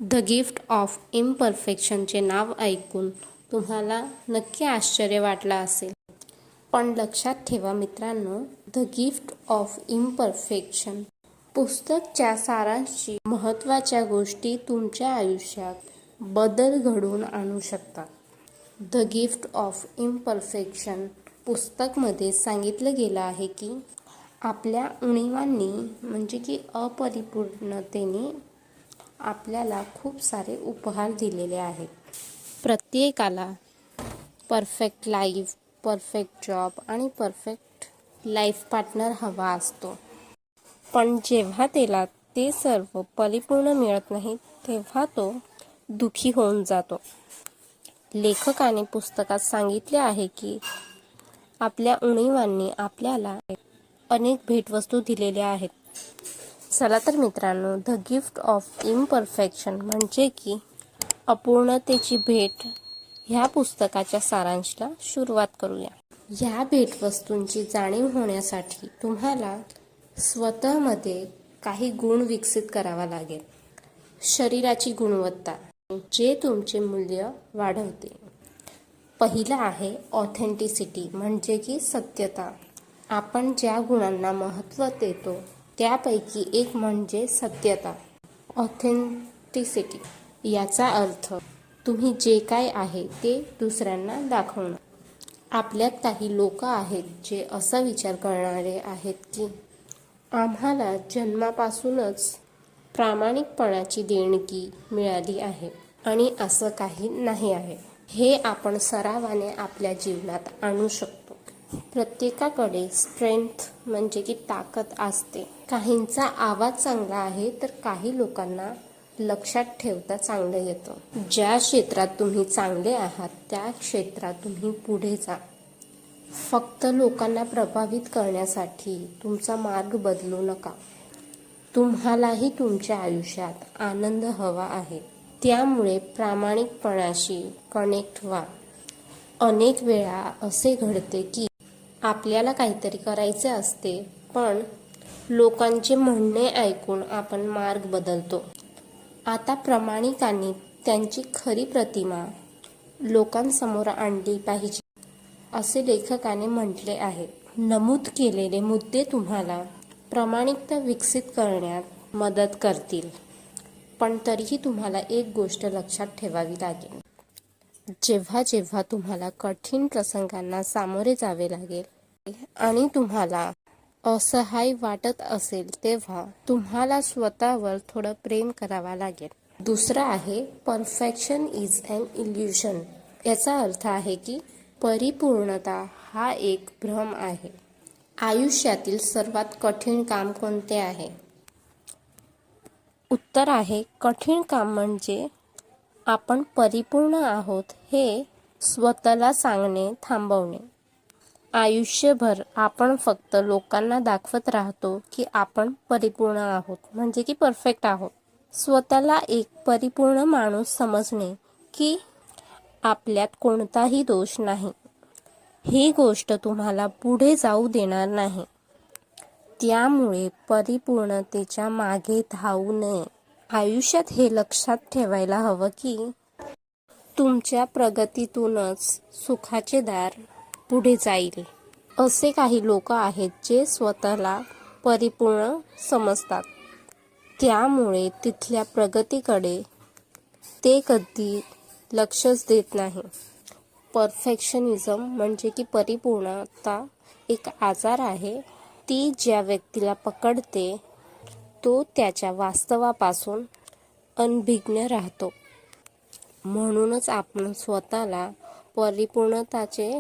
The gift of इम्परफेक्शनचे नाव ऐकून तुम्हाला नक्की आश्चर्य वाटलं असेल. पण लक्षात ठेवा मित्रांनो, द गिफ्ट ऑफ इम्परफेक्शन पुस्तकच्या सारांशी महत्त्वाच्या गोष्टी तुमच्या आयुष्यात बदल घडवून आणू शकतात. द गिफ्ट ऑफ इम्परफेक्शन पुस्तकमध्ये सांगितलं गेलं आहे की आपल्या उणिवांनी म्हणजे की अपरिपूर्णतेने आपल्याला खूप सारे उपहार दिलेले आहेत. प्रत्येकाला परफेक्ट लाईफ, परफेक्ट जॉब आणि परफेक्ट लाईफ पार्टनर हवा असतो. पण जेव्हा त्याला ते सर्व परिपूर्ण मिळत नाही तेव्हा तो दुःखी होऊन जातो. लेखकाने पुस्तकात सांगितले आहे की आपल्या उणिवांनी आपल्याला अनेक भेटवस्तू दिलेल्या आहेत. चला तर मित्रांनो, द गिफ्ट ऑफ इम्परफेक्शन म्हणजे की अपूर्णतेची भेट ह्या पुस्तकाच्या सारांशला सुरुवात करूया. ह्या भेटवस्तूंची जाणीव होण्यासाठी तुम्हाला स्वतःमध्ये काही गुण विकसित करावा लागेल. शरीराची गुणवत्ता जे तुमचे मूल्य वाढवते. पहिला आहे ऑथेंटिसिटी म्हणजे की सत्यता. आपण ज्या गुणांना महत्त्व देतो त्यापैकी एक म्हणजे सत्यता, ऑथेंटिसिटी. याचा अर्थ तुम्ही जे काय आहे ते दुसऱ्यांना दाखवणं. आपल्यात काही लोक आहेत जे असा विचार करणारे आहेत की आम्हाला जन्मापासूनच प्रामाणिकपणाची देणगी मिळाली आहे आणि असं काही नाही आहे. हे आपण सरावाने आपल्या जीवनात आणू शकतो. प्रत्येकाकडे स्ट्रेंथ म्हणजे की ताकद असते. काहींचा आवाज चांगला आहे तर काही लोकांना लक्षात ठेवता चांगलं येतं. ज्या क्षेत्रात तुम्ही चांगले आहात त्या क्षेत्रात तुम्ही पुढे जा. फक्त लोकांना प्रभावित करण्यासाठी तुमचा मार्ग बदलू नका. तुम्हालाही तुमच्या आयुष्यात आनंद हवा आहे, त्यामुळे प्रामाणिकपणाशी कनेक्ट व्हा. अनेक वेळा असे घडते की आपल्याला काहीतरी करायचे असते पण लोकांचे म्हणणे ऐकून आपण मार्ग बदलतो. आता प्रामाणिकांनी त्यांची खरी प्रतिमा लोकांसमोर आणली पाहिजे असे लेखकाने म्हटले आहे. नमूद केलेले मुद्दे तुम्हाला प्रामाणिकता विकसित करण्यात मदत करतील. पण तरीही तुम्हाला एक गोष्ट लक्षात ठेवावी लागेल. जेव्हा जेव्हा तुम्हाला कठीण प्रसंगांना सामोरे जावे लागेल आणि तुम्हाला असहाय वाटत असेल तेव्हा तुम्हाला स्वतःवर थोडं प्रेम करावा लागेल. दुसरं आहे परफेक्शन इज ॲन इल्युशन. याचा अर्थ आहे की परिपूर्णता हा एक भ्रम आहे. आयुष्यातील सर्वात कठीण काम कोणते आहे? उत्तर आहे कठीण काम म्हणजे आपण परिपूर्ण आहोत हे स्वतःला सांगणे थांबवणे. आयुष्यभर आपण फक्त लोकांना दाखवत राहतो की आपण परिपूर्ण आहोत म्हणजे की परफेक्ट आहोत. स्वतःला एक परिपूर्ण माणूस समजणे की आपल्यात कोणताही दोष नाही, ही गोष्ट तुम्हाला पुढे जाऊ देणार नाही. त्यामुळे परिपूर्णतेच्या मागे धावू नये. आयुष्यात हे लक्षात ठेवायला हवं की तुमच्या प्रगतीतूनच सुखाचे दार पुढे जाईल. असे काही लोक आहेत जे स्वतःला परिपूर्ण समजतात, त्यामुळे तिथल्या प्रगतीकडे ते कधी लक्षच देत नाही. परफेक्शनिझम म्हणजे की परिपूर्णता एक आजार आहे. ती ज्या व्यक्तीला पकडते तो त्याच्या वास्तवापासून अनभिज्ञ राहतो. म्हणूनच आपण स्वतःला परिपूर्णताचे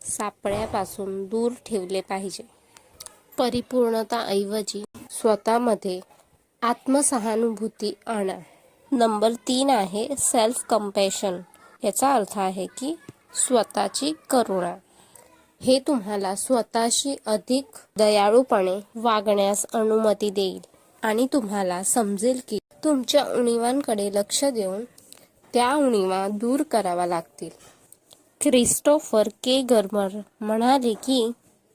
सापळ्यापासून दूर ठेवले पाहिजे. परिपूर्णताऐवजी स्वतःमध्ये आत्मसहानुभूती आणा. नंबर 3 आहे सेल्फ कंपॅशन. याचा अर्थ आहे की स्वतःची करुणा. हे तुम्हाला स्वतःशी अधिक दयाळूपणे वागण्यास अनुमती देईल आणि तुम्हाला समजेल की तुमच्या उणिवांकडे लक्ष देऊन त्या उणिवा दूर कराव्या लागतील. क्रिस्टोफर के गर्मर म्हणाले की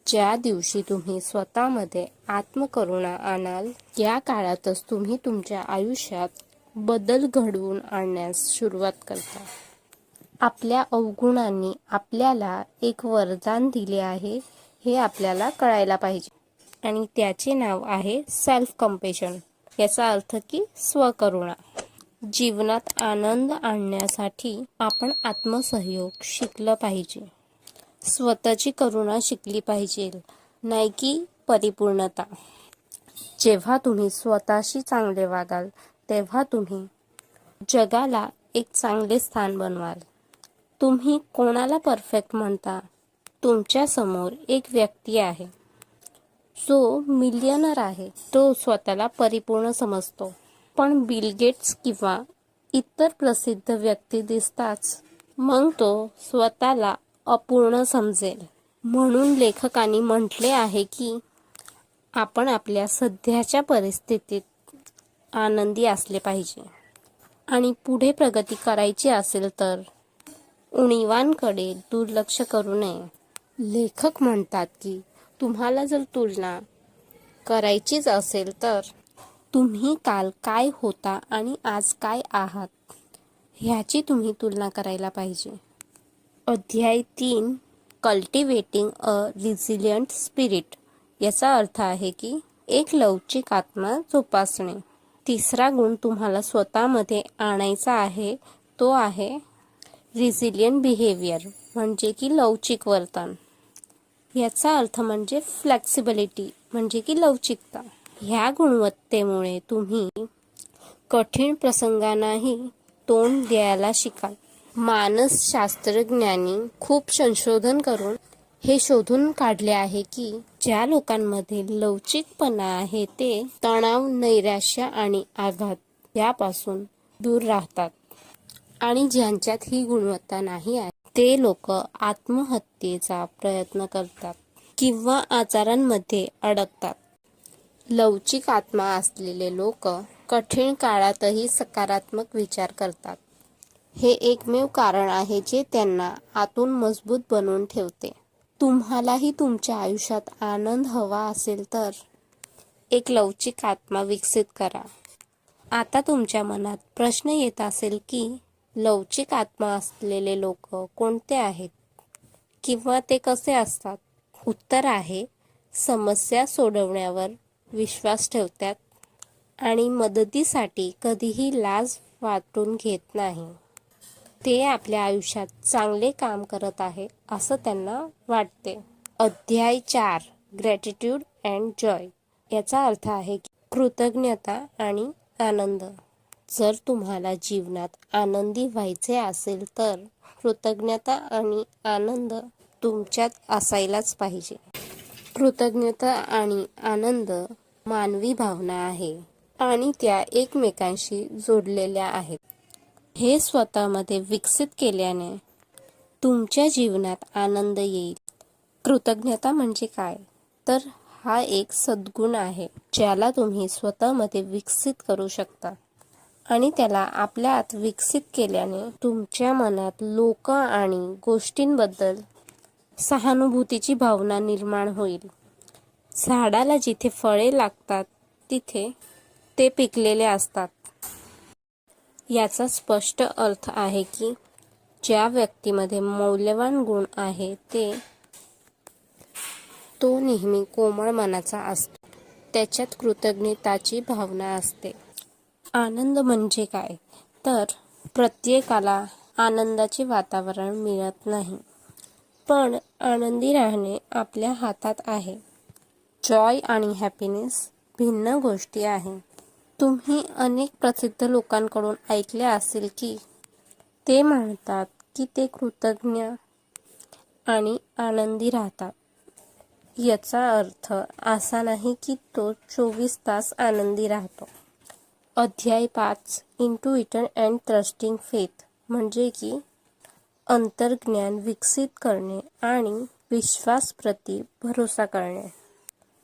ज्या दिवशी तुम्ही स्वतःमध्ये आत्मकरुणा आणाल त्या काळातच तुम्ही तुमच्या आयुष्यात बदल घडवून आणण्यास सुरुवात करता. आपल्या अवगुणांनी आपल्याला एक वरदान दिले आहे हे आपल्याला कळायला पाहिजे आणि त्याचे नाव आहे सेल्फ कंपॅशन. याचा अर्थ की स्वकरुणा. जीवनात आनंद आणण्यासाठी आपण आत्मसहयोग शिकलं पाहिजे. स्वतःची करुणा शिकली पाहिजे, नाही की परिपूर्णता. जेव्हा तुम्ही स्वतःशी चांगले वागाल तेव्हा तुम्ही जगाला एक चांगले स्थान बनवाल. तुम्ही कोणाला परफेक्ट म्हणता? तुमच्या समोर एक व्यक्ती आहे जो मिलियनर आहे. तो स्वतःला परिपूर्ण समजतो, पण बिल गेट्स किंवा इतर प्रसिद्ध व्यक्ती दिसताच मग तो स्वतःला अपूर्ण समजेल. म्हणून लेखकांनी म्हटले आहे की आपण आपल्या सध्याच्या परिस्थितीत आनंदी असले पाहिजे आणि पुढे प्रगती करायची असेल तर उणिवांकडे दुर्लक्ष करू नये. लेखक म्हणतात की तुम्हाला जर तुलना करायचीच असेल तर तुम्ही काल काय होता आणि आज काय आहात ह्याची तुम्ही तुलना करायला पाहिजे. अध्याय 3 कल्टिवेटिंग अ रिझिलियंट स्पिरिट. याचा अर्थ आहे की एक लवचिक आत्मा जोपासणे. तिसरा गुण तुम्हाला स्वतःमध्ये आणायचा आहे तो आहे रिझिलियंट बिहेवियर, म्हणजे की लवचिक वर्तन. याचा अर्थ म्हणजे फ्लेक्सिबिलिटी, म्हणजे की लवचिकता. ह्या गुणवत्तेमुळे तुम्ही कठीण प्रसंगांनाही तोंड द्यायला शिकाल. मानसशास्त्रज्ञांनी खूप संशोधन करून हे शोधून काढले आहे की ज्या लोकांमध्ये लवचिकपणा आहे ते तणाव, नैराश्य आणि आघात यापासून दूर राहतात आणि ज्यांच्यात ही गुणवत्ता नाही आहे ते लोक आत्महत्येचा प्रयत्न करतात किंवा आजारांमध्ये अडकतात. लवचिक आत्मा असलेले लोक कठीण काळातही सकारात्मक विचार करतात. हे एकमेव कारण आहे जे त्यांना आतून मजबूत बनवून ठेवते. तुम्हालाही तुमच्या आयुष्यात आनंद हवा असेल तर एक लवचिक आत्मा विकसित करा. आता तुमच्या मनात प्रश्न येत असेल की लवचिक आत्मा असलेले लोक कोणते आहेत किंवा ते कसे असतात? उत्तर आहे समस्या सोडवण्यावर विश्वास ठेवतात आणि मदतीसाठी कधीही लाज वाटून घेत नाही. ते आपल्या आयुष्यात चांगले काम करत आहे असं त्यांना वाटते. अध्याय 4 ग्रॅटिट्यूड अँड जॉय. याचा अर्थ आहे की कृतज्ञता आणि आनंद. जर तुम्हाला जीवनात आनंदी व्हायचे असेल तर कृतज्ञता आणि आनंद तुमच्यात असायलाच पाहिजे. कृतज्ञता आणि आनंद मानवी भावना आहे आणि त्या एकमेकांशी जोडलेल्या आहेत. हे स्वतःमध्ये विकसित केल्याने तुमच्या जीवनात आनंद येईल. कृतज्ञता म्हणजे काय? तर हा एक सद्गुण आहे ज्याला तुम्ही स्वतःमध्ये विकसित करू शकता आणि त्याला आपल्या आत विकसित केल्याने तुमच्या मनात लोक आणि गोष्टींबद्दल सहानुभूतीची भावना निर्माण होईल. झाडाला जिथे फळे लागतात तिथे ते पिकलेले असतात. याचा स्पष्ट अर्थ आहे की ज्या व्यक्तीमध्ये मौल्यवान गुण आहे तो नेहमी कोमळ मनाचा असतो. त्याच्यात कृतज्ञताची भावना असते. आनंद म्हणजे काय? तर प्रत्येकाला आनंदाचे वातावरण मिळत नाही, पण आनंदी राहणे आपल्या हातात आहे. जॉय आणि हॅपीनेस भिन्न गोष्टी आहेत. तुम्ही अनेक प्रसिद्ध लोकांकडून ऐकले असेल की ते म्हणतात की ते कृतज्ञ आणि आनंदी राहतात. याचा अर्थ असा नाही की तो 24 तास आनंदी राहतो. अध्याय 5 इंट्युइशन अँड ट्रस्टिंग फेथ म्हणजे की अंतर्ज्ञान विकसित करणे आणि विश्वासप्रती भरोसा करणे.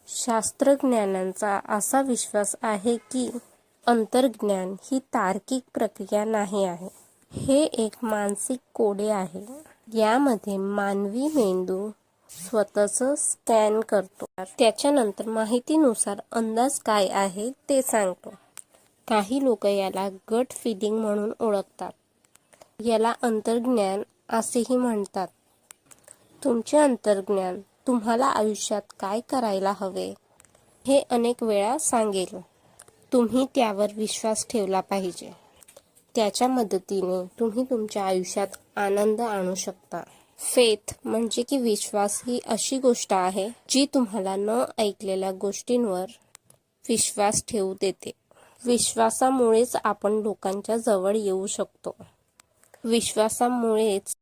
शास्त्रज्ञांचा असा विश्वास आहे की अंतर्ज्ञान ही तार्किक प्रक्रिया नाही आहे. हे एक मानसिक कोडे आहे. यामध्ये मानवी मेंदू स्वतःच स्कॅन करतो. त्याच्यानंतर माहितीनुसार अंदाज काय आहे ते सांगतो. काही लोक याला गट फिलिंग म्हणून ओळखतात. याला अंतर्ज्ञान असेही म्हणतात. तुमचे अंतर्ज्ञान तुम्हाला आयुष्यात काय करायला हवे हे अनेक वेळा सांगेल. तुम्ही त्यावर विश्वास ठेवला पाहिजे. त्याच्या मदतीने तुम्ही तुमच्या आयुष्यात आनंद आणू शकता. फेथ म्हणजे की विश्वास ही अशी गोष्ट आहे जी तुम्हाला न ऐकलेल्या गोष्टींवर विश्वास ठेवू देते. विश्वासामुळेच आपण लोकांच्या जवळ येऊ शकतो. विश्वासामुळेच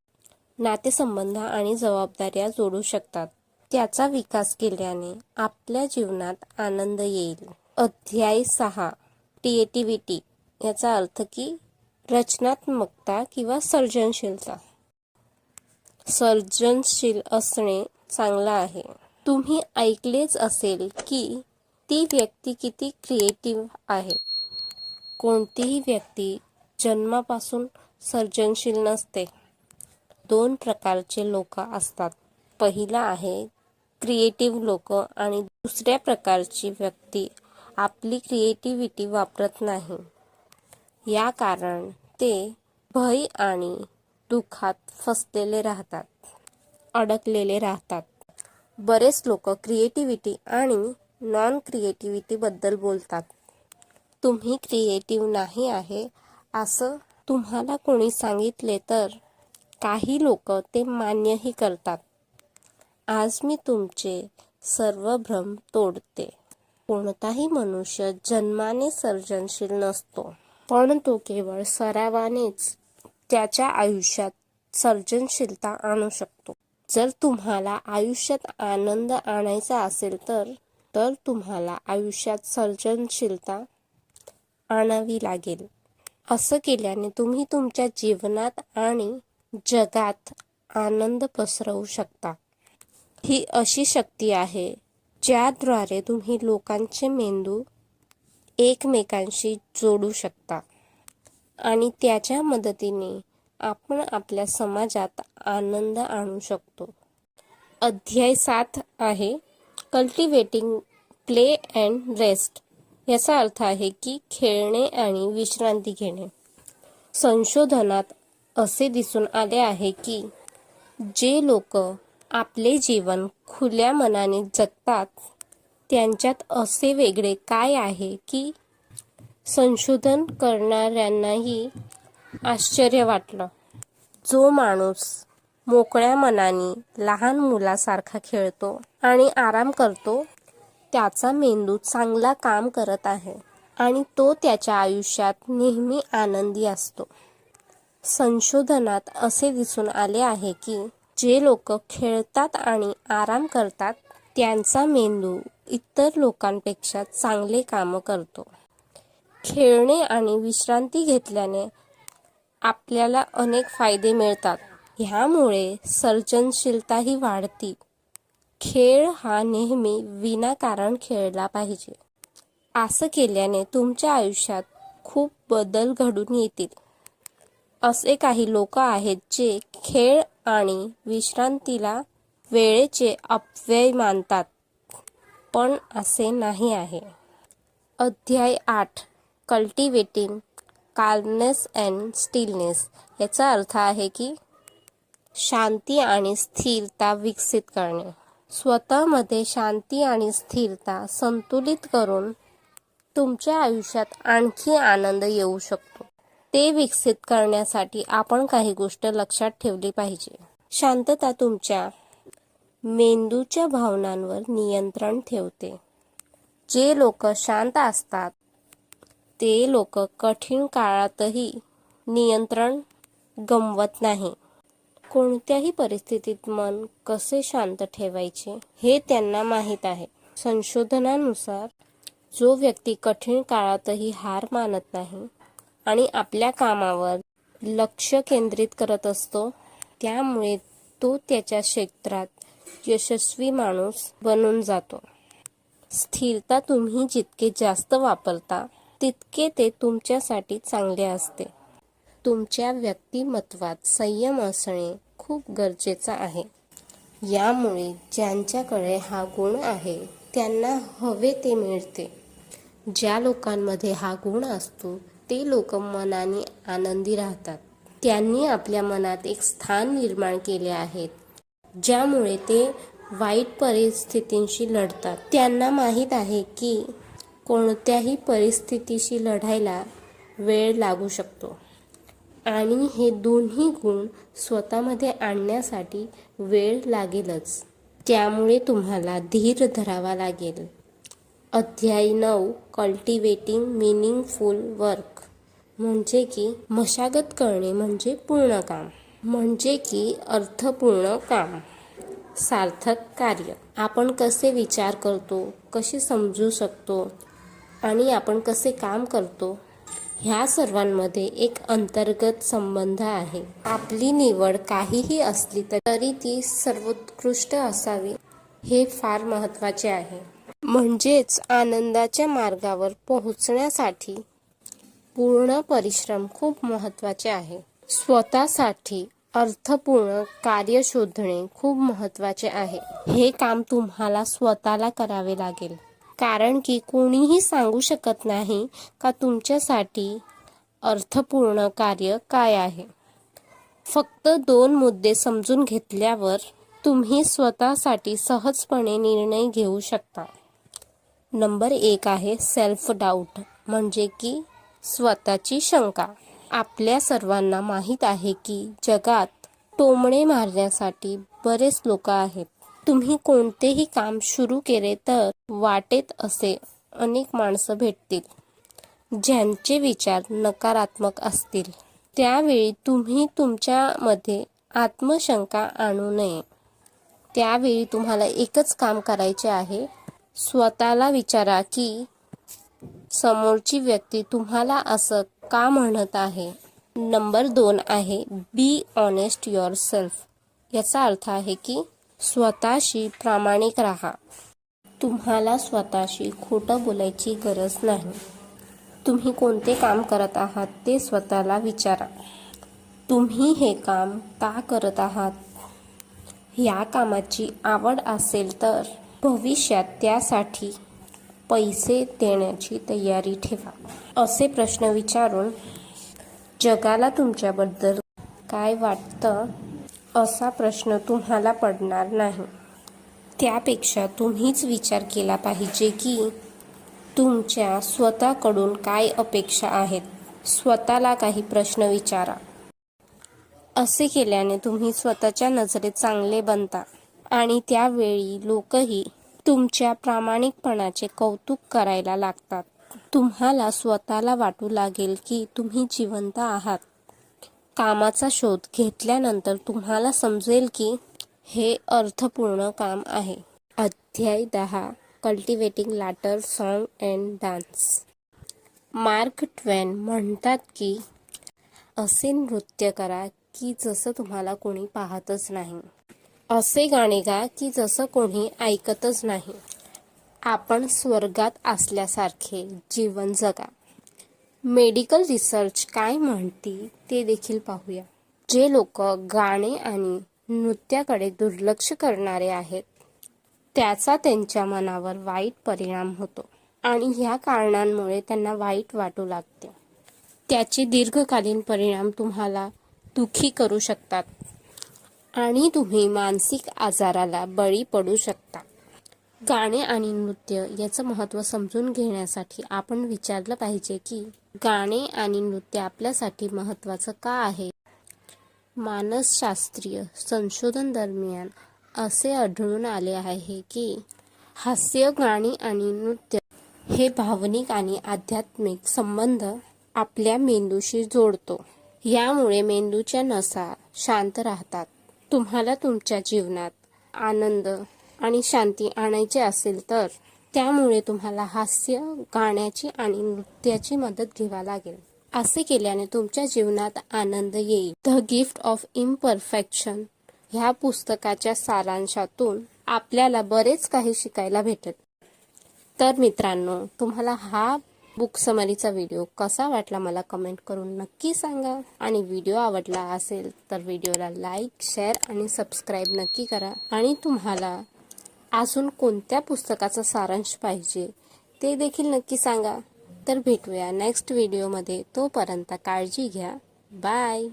नातेसंबंध आणि जबाबदाऱ्या जोडू शकतात. त्याचा विकास केल्याने आपल्या जीवनात आनंद येईल. अध्याय 6 क्रिएटिव्हिटी याचा अर्थ की रचनात्मकता किंवा सर्जनशीलता. सर्जनशील असणे चांगलं आहे. तुम्ही ऐकलेच असेल की ती व्यक्ती किती क्रिएटिव्ह आहे. कोणतीही व्यक्ती जन्मापासून सर्जनशील नसते. 2 प्रकारचे लोक असतात. पहिला आहे क्रिएटिव्ह लोक आणि दुसऱ्या प्रकारची व्यक्ती आपली क्रिएटिव्हिटी वापरत नाही. या कारण ते भय आणि दुःखात फसलेले राहतात, अडकलेले राहतात. बरेच लोक क्रिएटिव्हिटी आणि नॉन क्रिएटिव्हिटी बद्दल बोलतात. तुम्ही क्रिएटिव्ह नाही आहे असं तुम्हाला कोणी सांगितले तर काही लोक ते मान्यही करतात. आज मी तुमचे सर्व भ्रम तोडते. कोणताही मनुष्य जन्माने सर्जनशील नसतो, पण तो केवळ सरावानेच त्याच्या आयुष्यात सर्जनशीलता आणू शकतो. जर तुम्हाला आयुष्यात आनंद आणायचा असेल तर तुम्हाला आयुष्यात सर्जनशीलता आणावी लागेल. असं केल्याने तुम्ही तुमच्या जीवनात आणि जगात आनंद पसरवू शकता. ही अशी शक्ती आहे ज्याद्वारे तुम्ही लोकांचे मेंदू एकमेकांशी जोडू शकता आणि त्याच्या मदतीने आपण आपल्या समाजात आनंद आणू शकतो. अध्याय 7 आहे कल्टिवेटिंग प्ले अँड रेस्ट. याचा अर्थ आहे की खेळणे आणि विश्रांती घेणे. संशोधनात असे दिसून आले आहे की जे लोक आपले जीवन खुल्या मनाने जगतात त्यांच्यात असे वेगळे काय आहे की संशोधन करणाऱ्यांनाही आश्चर्य वाटलं. जो माणूस मोकळ्या मनाने लहान मुलासारखा खेळतो आणि आराम करतो त्याचा मेंदू चांगला काम करत आहे आणि तो त्याच्या आयुष्यात नेहमी आनंदी असतो. संशोधनात असे दिसून आले आहे की जे लोक खेळतात आणि आराम करतात त्यांचा मेंदू इतर लोकांपेक्षा चांगले काम करतो. खेळणे आणि विश्रांती घेतल्याने आपल्याला अनेक फायदे मिळतात. ह्यामुळे सर्जनशीलताही वाढते. खेळ हा नेहमी विनाकारण खेळला पाहिजे. असं केल्याने तुमच्या आयुष्यात खूप बदल घडून येतील. असे काही लोक आहेत जे खेळ आणि विश्रांतीला वेळेचे अपव्यय मानतात, पण असे नाही आहे. अध्याय 8 कल्टिवेटिंग काल्मनेस अँड स्टिलनेस. याचा अर्थ आहे की शांती आणि स्थिरता विकसित करणे. स्वतःमध्ये शांती आणि स्थिरता संतुलित करून तुमच्या आयुष्यात आणखी आनंद येऊ शकतो. ते विकसित करण्यासाठी आपण काही गोष्ट लक्षात ठेवली पाहिजे. शांतता तुमच्या मेंदूच्या भावनांवर नियंत्रण ठेवते. जे लोक शांत असतात ते लोक कठीण काळातही नियंत्रण गमावत नाही. कोणत्याही परिस्थितीत मन कसे शांत ठेवायचे हे त्यांना माहीत आहे. संशोधनानुसार जो व्यक्ती कठीण काळातही हार मानत नाही आणि आपल्या कामावर लक्ष केंद्रित करत असतो त्यामुळे तो त्याच्या क्षेत्रात यशस्वी माणूस बनून जातो. स्थिरता तुम्ही जितके जास्त वापरता तितके ते तुमच्यासाठी चांगले असते. तुमच्या व्यक्तिमत्वात संयम असणे खूप गरजेचे आहे. यामुळे ज्यांच्याकडे हा गुण आहे त्यांना हवे ते मिळते. ज्या लोकांमध्ये हा गुण असतो ते लोक मनाने आनंदी राहतात. त्यांनी आपल्या मनात एक स्थान निर्माण केले आहे ज्यामुळे ते वाईट परिस्थितींशी लढतात. त्यांना माहीत आहे की कोणत्याही परिस्थितीशी लढायला वेळ लागू शकतो आणि हे दोन्ही गुण स्वतःमध्ये आणण्यासाठी वेळ लागेलच. त्यामुळे तुम्हाला धीर धरावा लागेल. अध्याय 9 कल्टिवेटिंग मीनिंगफुल वर्क म्हणजे की मशागत करणे म्हणजे पूर्ण काम, म्हणजे की अर्थपूर्ण काम, सार्थक कार्य. आपण कसे विचार करतो, कसे समजू शकतो आणि आपण कसे काम करतो ह्या सर्वांमध्ये एक अंतर्गत संबंध आहे. आपली निवड काहीही असली तरी ती सर्वोत्कृष्ट असावी हे फार महत्त्वाचे आहे. म्हणजेच आनंदाच्या मार्गावर पोहोचण्यासाठी पूर्ण परिश्रम खूप महत्त्वाचे आहे. स्वतःसाठी अर्थपूर्ण कार्य शोधणे खूप महत्त्वाचे आहे. हे काम तुम्हाला स्वतःला करावे लागेल, कारण की कोणीही सांगू शकत नाही का तुमच्यासाठी अर्थपूर्ण कार्य काय आहे. फक्त 2 मुद्दे समजून घेतल्यावर तुम्ही स्वतःसाठी सहजपणे निर्णय घेऊ शकता. नंबर 1 आहे सेल्फ डाऊट, म्हणजे की स्वतःची शंका. आपल्या सर्वांना माहीत आहे की जगात टोमणे मारण्यासाठी बरेच लोक आहेत. तुम्ही कोणतेही काम सुरू केले तर वाटेत असे अनेक माणसं भेटतील ज्यांचे विचार नकारात्मक असतील. त्यावेळी तुम्ही तुमच्यामध्ये आत्मशंका आणू नये. त्यावेळी तुम्हाला एकच काम करायचे आहे. स्वतःला विचारा की समोरची व्यक्ती तुम्हाला असं का म्हणत आहे. नंबर 2 आहे बी ऑनेस्ट युअरसेल्फ. याचा अर्थ आहे की स्वतःशी प्रामाणिक राहा. तुम्हाला स्वतःशी खोटं बोलायची गरज नाही. तुम्ही कोणते काम करत आहात ते स्वतःला विचारा. तुम्ही हे काम का करत आहात. या कामाची आवड असेल तर भविष्यात त्यासाठी पैसे देण्याची तयारी ठेवा. असे प्रश्न विचारून जगाला तुमच्याबद्दल काय वाटतं असा प्रश्न तुम्हाला पडणार नाही. त्यापेक्षा तुम्हीच विचार केला पाहिजे की तुमच्या स्वतःकडून काय अपेक्षा आहेत. स्वतःला काही प्रश्न विचारा. असे केल्याने तुम्ही स्वतःच्या नजरेत चांगले बनता आणि त्यावेळी लोकही तुमच्या प्रामाणिकपणाचे कौतुक करायला लागतात. तुम्हाला स्वतःला वाटू लागेल की तुम्ही जिवंत आहात. कामाचा शोध घेतल्यानंतर तुम्हाला समजेल की हे अर्थपूर्ण काम आहे. अध्याय 10 cultivating laughter song and dance. Mark Twain म्हणतात की असे नृत्य करा की जसं तुम्हाला कोणी पाहतच नाही. असे गाणे गा की जसं कोणी ऐकतच नाही. आपण स्वर्गात असल्यासारखे जीवन जगा. मेडिकल रिसर्च काय म्हणते ते देखील पाहूया. जे लोक गाणे आणि नृत्याकडे दुर्लक्ष करणारे आहेत त्याचा त्यांच्या मनावर वाईट परिणाम होतो आणि ह्या कारणांमुळे त्यांना वाईट वाटू लागते. त्याचे दीर्घकालीन परिणाम तुम्हाला दुःखी करू शकतात आणि तुम्ही मानसिक आजाराला बळी पडू शकता. गाणे आणि नृत्य याचं महत्त्व समजून घेण्यासाठी आपण विचारलं पाहिजे की गाणे आणि नृत्य आपल्यासाठी महत्त्वाचं का आहे. मानसशास्त्रीय संशोधन दरम्यान असे आढळून आले आहे की हास्य, गाणी आणि नृत्य हे भावनिक आणि आध्यात्मिक संबंध आपल्या मेंदूशी जोडतो. यामुळे मेंदूच्या नसा शांत राहतात. तुम्हाला तुमच्या जीवनात आनंद आणि शांती आणायची असेल तर त्यामुळे तुम्हाला हास्य, गाण्याची आणि नृत्याची मदत घ्यावी लागेल. असे केल्याने तुमच्या जीवनात आनंद येईल. द गिफ्ट ऑफ इम्परफेक्शन ह्या पुस्तकाच्या सारांशातून आपल्याला बरेच काही शिकायला भेटेल. तर मित्रांनो, तुम्हाला हा बुक समरीचा व्हिडिओ कसा वाटला मला कमेंट करून नक्की सांगा. आणि व्हिडिओ आवडला असेल तर व्हिडिओला लाईक, शेअर आणि सबस्क्राईब नक्की करा. आणि तुम्हाला अजून कोणत्या पुस्तकाचा सारांश पाहिजे ते देखील नक्की सांगा. तर भेटूया नेक्स्ट व्हिडिओमध्ये. तोपर्यंत काळजी घ्या. बाय.